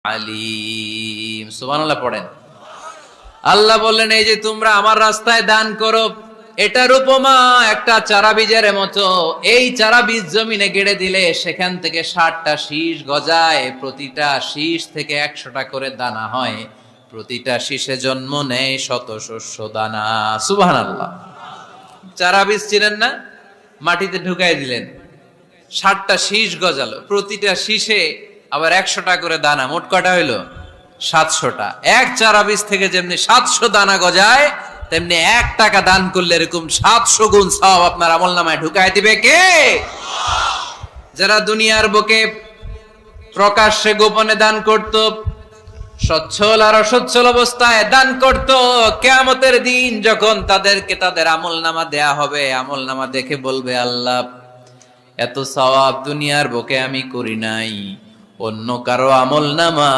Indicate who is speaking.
Speaker 1: আলিম। সুবহানাল্লাহ পড়েন। আল্লাহ বললেন, এই যে তোমরা আমার রাস্তায় দান করো, এটার উপমা একটা চারা বীজের মতো। এই চারা বীজ জমিনে গেড়ে দিলে সেখান থেকে 60টা শীষ গজায়, প্রতিটা শীষ থেকে 100টা করে দানা হয়, প্রতিটা শীষে জন্ম নেয় শত শস্য দানা। সুবহানাল্লাহ। চারা বীজ ছিলেন না, মাটিতে ঢুকাই দিলেন, 60টা শীষ গজালো, প্রতিটা শীষে আবার 100টা করে দানা, মোট কটা হইলো 700টা। এক চারা বীজ থেকে যেমনি 700 দানা গজায়, তেমনি 1 টাকা দান করলে এরকম 700 গুণ সওয়াব আপনার আমলনামায় ঢুকায় দিবে কে? যারা দুনিয়ার বুকে প্রকাশ্যে গোপনে দান করত, সচ্ছল আর অসচ্ছল অবস্থায় দান করত, কিয়ামতের দিন যখন তাদেরকে তাদের আমলনামা দেয়া হবে, আমলনামা দেখে বলবে, আল্লাহ এত সওয়াব দুনিয়ার বুকে আমি করি নাই, অন্য কারো আমলনামা